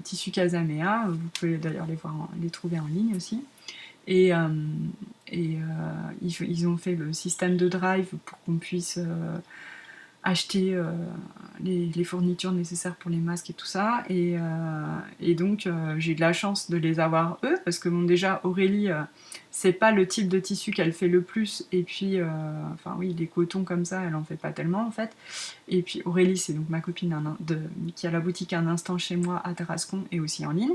tissu Casamea, vous pouvez d'ailleurs les trouver en ligne aussi. Et ils ont fait le système de drive pour qu'on puisse acheter les fournitures nécessaires pour les masques et tout ça. Et donc, j'ai eu de la chance de les avoir eux, parce que bon, déjà, Aurélie, c'est pas le type de tissu qu'elle fait le plus. Et puis, enfin oui, les cotons comme ça, elle en fait pas tellement en fait. Et puis, Aurélie, c'est donc ma copine qui a la boutique Un Instant Chez Moi à Tarascon et aussi en ligne.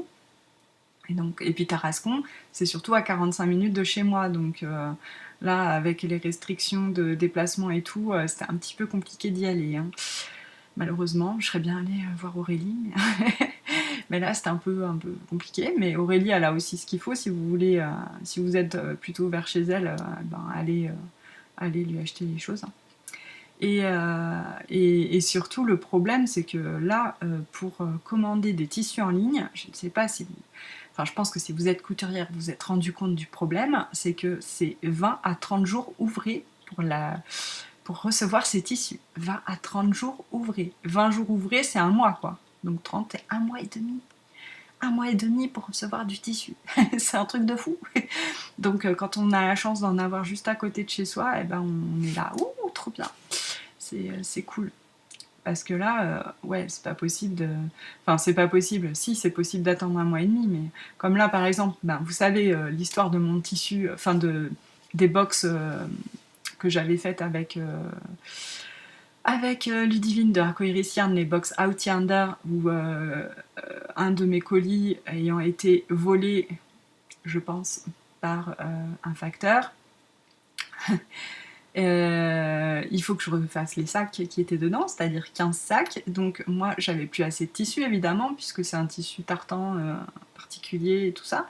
Et puis Tarascon, c'est surtout à 45 minutes de chez moi, donc là, avec les restrictions de déplacement et tout, c'était un petit peu compliqué d'y aller, hein. Malheureusement, je serais bien allée voir Aurélie, mais là, c'était un peu compliqué. Mais Aurélie, elle a aussi ce qu'il faut si vous voulez, si vous êtes plutôt vers chez elle, allez lui acheter les choses, hein. Et surtout, le problème, c'est que là, pour commander des tissus en ligne, je ne sais pas si vous... Enfin, je pense que si vous êtes couturière, vous vous êtes rendu compte du problème, c'est que c'est 20 à 30 jours ouvrés pour recevoir ces tissus. 20 à 30 jours ouvrés. 20 jours ouvrés, c'est un mois, quoi. Donc 30, c'est un mois et demi. Un mois et demi pour recevoir du tissu. C'est un truc de fou. Donc quand on a la chance d'en avoir juste à côté de chez soi, eh ben, on est là. Ouh, trop bien. C'est cool. Parce que là, ouais, c'est pas possible de... Enfin, c'est pas possible. Si, c'est possible d'attendre un mois et demi, mais comme là, par exemple, vous savez l'histoire de mon tissu, des box que j'avais faites avec Ludivine de Arcoiris Yarn, les box Out Yonder, où un de mes colis ayant été volé, je pense, par un facteur. Il faut que je refasse les sacs qui étaient dedans, c'est-à-dire 15 sacs. Donc moi, j'avais plus assez de tissu, évidemment, puisque c'est un tissu tartan particulier et tout ça.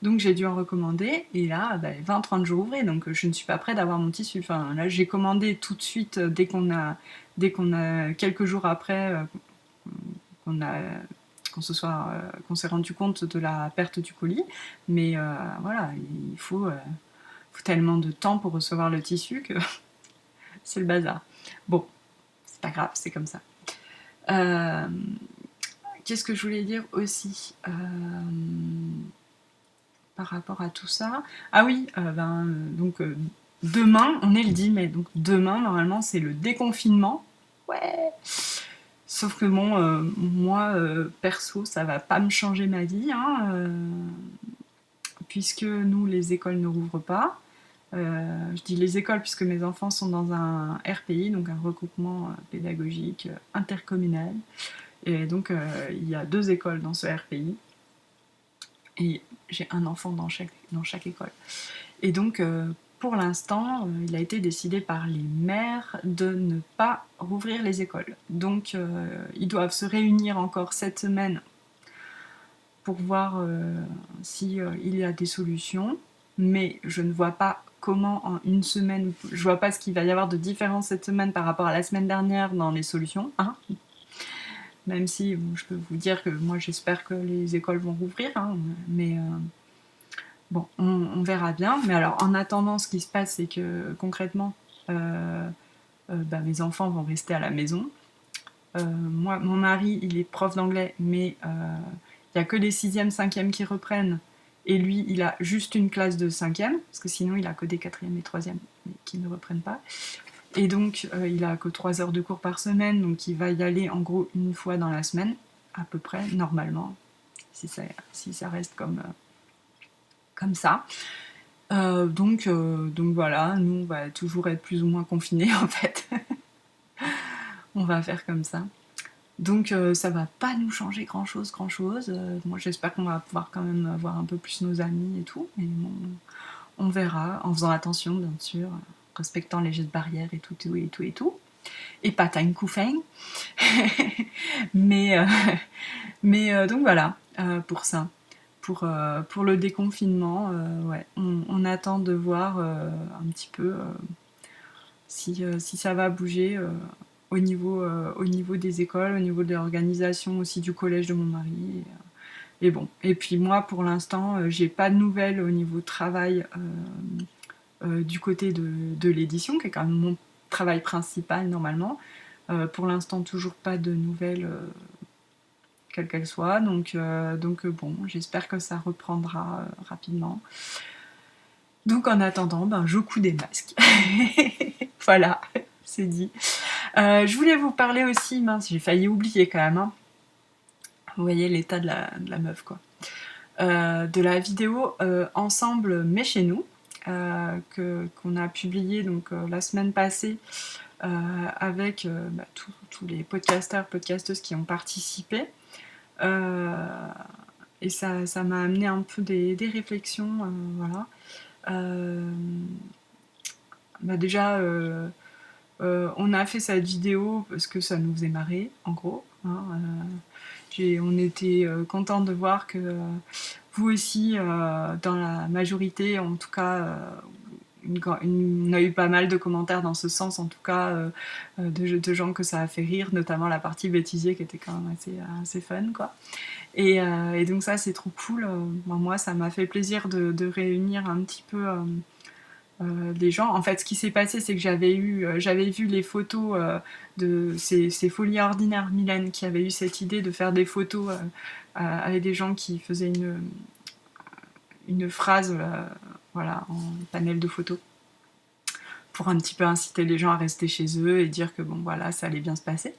Donc j'ai dû en recommander. Et là, 20-30 jours ouvrés, donc je ne suis pas prête d'avoir mon tissu. Enfin, là, j'ai commandé tout de suite, dès qu'on a quelques jours après, qu'on a qu'on s'est rendu compte de la perte du colis. Mais voilà, il faut tellement de temps pour recevoir le tissu que c'est le bazar. Bon, c'est pas grave, c'est comme ça. Qu'est-ce que je voulais dire aussi par rapport à tout ça? Ah oui, donc demain, on est le 10 mai, donc demain, normalement, c'est le déconfinement. Ouais. Sauf que bon, moi, perso, ça va pas me changer ma vie, hein, puisque nous, les écoles ne rouvrent pas. Je dis les écoles puisque mes enfants sont dans un RPI, donc un regroupement pédagogique intercommunal. Et donc il y a 2 écoles dans ce RPI. Et j'ai un enfant dans chaque école. Et donc, pour l'instant, il a été décidé par les maires de ne pas rouvrir les écoles. Donc, ils doivent se réunir encore cette semaine pour voir si il y a des solutions. Mais je ne vois pas comment en une semaine, je vois pas ce qu'il va y avoir de différence cette semaine par rapport à la semaine dernière dans les solutions. Hein, même si bon, je peux vous dire que moi j'espère que les écoles vont rouvrir, hein, mais bon, on verra bien. Mais alors, en attendant, ce qui se passe, c'est que concrètement, mes enfants vont rester à la maison. Moi, mon mari, il est prof d'anglais, mais il n'y a que les 6e, 5e qui reprennent. Et lui, il a juste une classe de 5e, parce que sinon, il a que des 4e et 3e qui ne reprennent pas. Et donc, il a que 3 heures de cours par semaine, donc il va y aller en gros une fois dans la semaine, à peu près, normalement, si ça reste comme ça. Donc voilà, nous on va toujours être plus ou moins confinés en fait. On va faire comme ça. Donc ça va pas nous changer grand chose. Moi j'espère qu'on va pouvoir quand même voir un peu plus nos amis et tout. Mais bon, on verra, en faisant attention bien sûr, respectant les gestes barrières et tout et tout et tout. Et pas time Koufeng. mais donc voilà, pour ça. Pour le déconfinement, ouais, on attend de voir un petit peu si ça va bouger au niveau des écoles, au niveau de l'organisation aussi du collège de mon mari. Et bon. Et puis moi, pour l'instant, j'ai pas de nouvelles au niveau travail du côté de l'édition, qui est quand même mon travail principal normalement. Pour l'instant, toujours pas de nouvelles, quelles qu'elles soient. Donc bon, j'espère que ça reprendra rapidement. Donc en attendant, je couds des masques. Voilà, c'est dit. Je voulais vous parler aussi, mince, j'ai failli oublier quand même. Hein. Vous voyez l'état de la meuf, quoi. De la vidéo Ensemble mais chez nous, qu'on a publiée donc, la semaine passée avec tous les podcasteurs, podcasteuses qui ont participé. Et ça m'a amené un peu des réflexions, voilà. Déjà, on a fait cette vidéo parce que ça nous faisait marrer, en gros. Hein, on était contents de voir que vous aussi, dans la majorité, en tout cas, on a eu pas mal de commentaires dans ce sens, en tout cas, de gens que ça a fait rire, notamment la partie bêtisier qui était quand même assez fun, quoi. Et donc ça, c'est trop cool. Moi, ça m'a fait plaisir de réunir un petit peu les gens. En fait, ce qui s'est passé, c'est que j'avais vu les photos de ces Folies Ordinaires Mylène qui avait eu cette idée de faire des photos avec des gens qui faisaient une phrase voilà, en panel de photos pour un petit peu inciter les gens à rester chez eux et dire que bon voilà, ça allait bien se passer.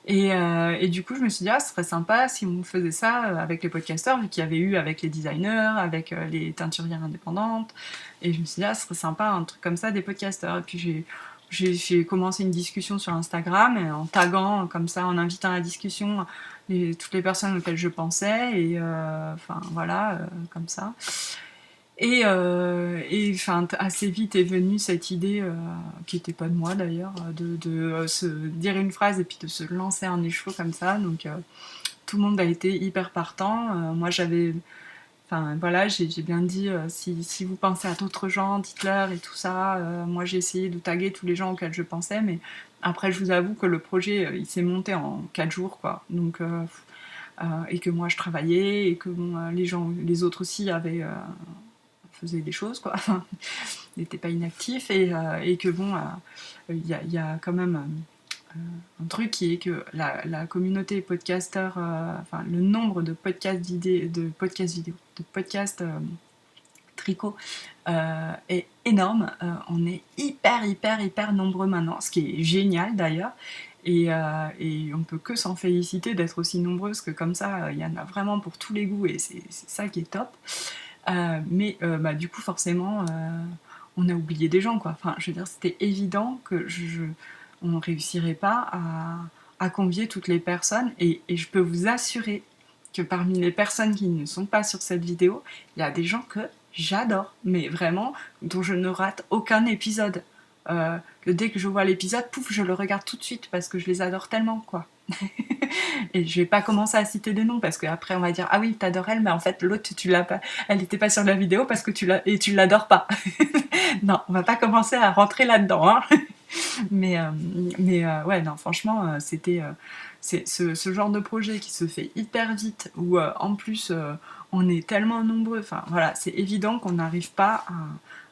Et du coup, je me suis dit, ce serait sympa si on faisait ça avec les podcasteurs, vu qu'il y avait eu avec les designers, avec les teinturières indépendantes. Et je me suis dit, ce serait sympa, un truc comme ça, des podcasteurs. Et puis j'ai commencé une discussion sur Instagram, en taguant comme ça, en invitant à la discussion toutes les personnes auxquelles je pensais. Et enfin, voilà, comme ça. Et assez vite est venue cette idée, qui n'était pas de moi d'ailleurs, de se dire une phrase et puis de se lancer en écheveau comme ça. Donc tout le monde a été hyper partant. Moi enfin voilà, j'ai bien dit, si vous pensez à d'autres gens, dites-leur et tout ça. Moi j'ai essayé de taguer tous les gens auxquels je pensais, mais après je vous avoue que le projet il s'est monté en 4 jours, quoi. Donc et que moi je travaillais et que bon, les autres aussi faisaient des choses, quoi. Enfin, n'était pas inactif et que bon, il y a quand même un truc qui est que la communauté podcasteur, enfin le nombre de podcasts vidéo, de podcasts tricot est énorme. On est hyper nombreux maintenant, ce qui est génial d'ailleurs. Et on peut que s'en féliciter d'être aussi nombreux, parce que comme ça, il y en a vraiment pour tous les goûts et c'est ça qui est top. Mais du coup, forcément, on a oublié des gens, quoi. Enfin, je veux dire, c'était évident que on ne réussirait pas à convier toutes les personnes. Et je peux vous assurer que parmi les personnes qui ne sont pas sur cette vidéo, il y a des gens que j'adore, mais vraiment, dont je ne rate aucun épisode. Que dès que je vois l'épisode, pouf, je le regarde tout de suite parce que je les adore tellement, quoi. Et je vais pas commencer à citer des noms parce qu'après on va dire ah oui t'adores elle mais en fait l'autre tu l'as pas, elle n'était pas sur la vidéo parce que tu l'adores pas. Non, on va pas commencer à rentrer là-dedans, hein. Ouais non franchement c'est ce genre de projet qui se fait hyper vite où en plus on est tellement nombreux, enfin voilà, c'est évident qu'on n'arrive pas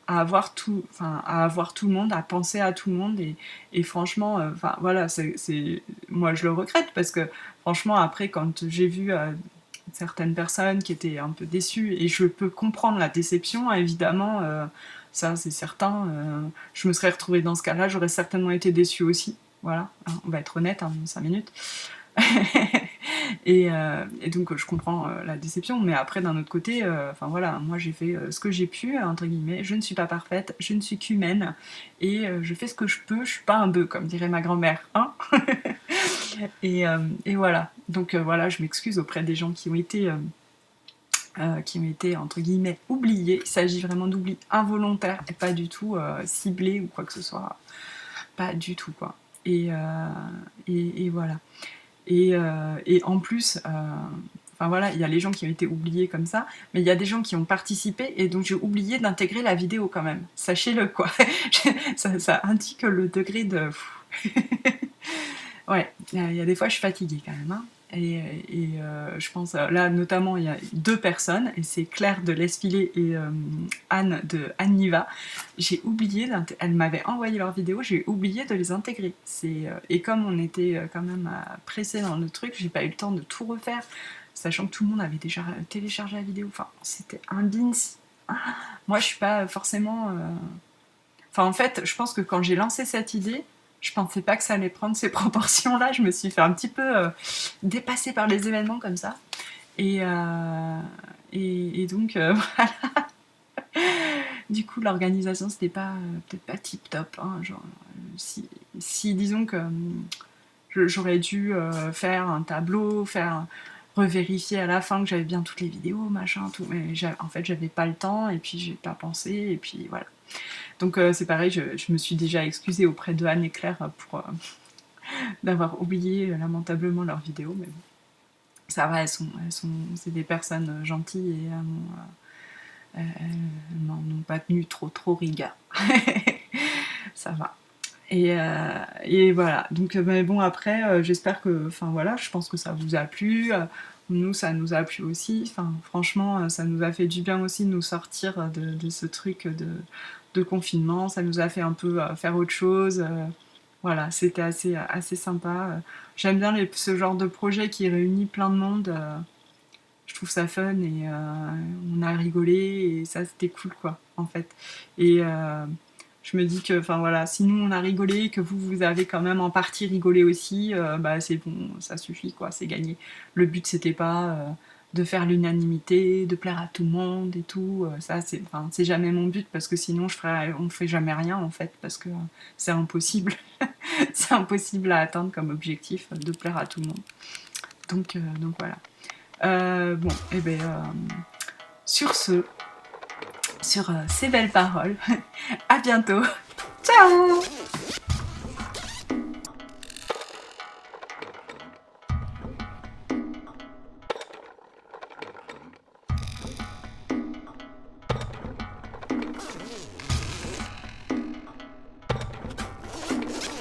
à avoir tout, enfin à avoir tout le monde, à penser à tout le monde et franchement, enfin voilà, moi je le regrette parce que franchement après quand j'ai vu certaines personnes qui étaient un peu déçues et je peux comprendre la déception évidemment, ça c'est certain, je me serais retrouvée dans ce cas-là, j'aurais certainement été déçue aussi, voilà, hein, on va être honnête, hein, 5 minutes. Et donc je comprends la déception, mais après d'un autre côté, enfin voilà, moi j'ai fait ce que j'ai pu entre guillemets. Je ne suis pas parfaite, je ne suis qu'humaine et je fais ce que je peux. Je suis pas un bœuf comme dirait ma grand-mère, hein. Et voilà. Donc voilà, je m'excuse auprès des gens qui ont été entre guillemets oubliés. Il s'agit vraiment d'oubli involontaire et pas du tout ciblé ou quoi que ce soit, pas du tout quoi. Et voilà. Et en plus, enfin voilà, il y a les gens qui ont été oubliés comme ça, mais il y a des gens qui ont participé et donc j'ai oublié d'intégrer la vidéo quand même. Sachez-le quoi. Ça indique le degré de. Ouais, il y a des fois je suis fatiguée quand même. Hein. Je pense, là notamment il y a 2 personnes, et c'est Claire de l'Esfilé et Anne de Anne Niva. J'ai oublié, elles m'avaient envoyé leurs vidéos, j'ai oublié de les intégrer. Et comme on était quand même pressé dans le truc, j'ai pas eu le temps de tout refaire, sachant que tout le monde avait déjà téléchargé la vidéo. Enfin, c'était un bins. Moi je suis pas forcément. Enfin en fait, je pense que quand j'ai lancé cette idée, je pensais pas que ça allait prendre ces proportions-là. Je me suis fait un petit peu dépasser par les événements comme ça. Et donc, voilà. Du coup, l'organisation, c'était pas peut-être pas tip top. Hein, genre, si disons que j'aurais dû faire un tableau, revérifier à la fin que j'avais bien toutes les vidéos, machin, tout. Mais en fait, j'avais pas le temps et puis j'ai pas pensé et puis voilà. Donc c'est pareil, je me suis déjà excusée auprès de Anne et Claire pour d'avoir oublié lamentablement leurs vidéos, mais bon, ça va, c'est des personnes gentilles et elles n'en ont pas tenu trop rigueur. Ça va. Et voilà. Donc mais bon après, j'espère que, enfin voilà, je pense que ça vous a plu. Nous, ça nous a plu aussi. Enfin, franchement, ça nous a fait du bien aussi de nous sortir de ce truc de confinement. Ça nous a fait un peu faire autre chose. Voilà, c'était assez sympa. J'aime bien ce genre de projet qui réunit plein de monde. Je trouve ça fun et on a rigolé et ça, c'était cool, quoi, en fait. Et je me dis que, enfin voilà, si nous on a rigolé, que vous avez quand même en partie rigolé aussi, bah c'est bon, ça suffit, quoi, c'est gagné. Le but, c'était pas de faire l'unanimité, de plaire à tout le monde et tout. Ça, c'est jamais mon but parce que sinon on ferait jamais rien en fait parce que c'est impossible. C'est impossible à atteindre comme objectif de plaire à tout le monde. Donc voilà. Bon, et ben sur ces belles paroles, à bientôt. Ciao!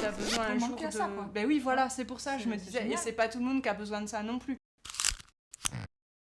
T'as besoin un jour de... Ben oui, voilà, c'est pour ça, je me disais, et c'est pas tout le monde qui a besoin de ça non plus.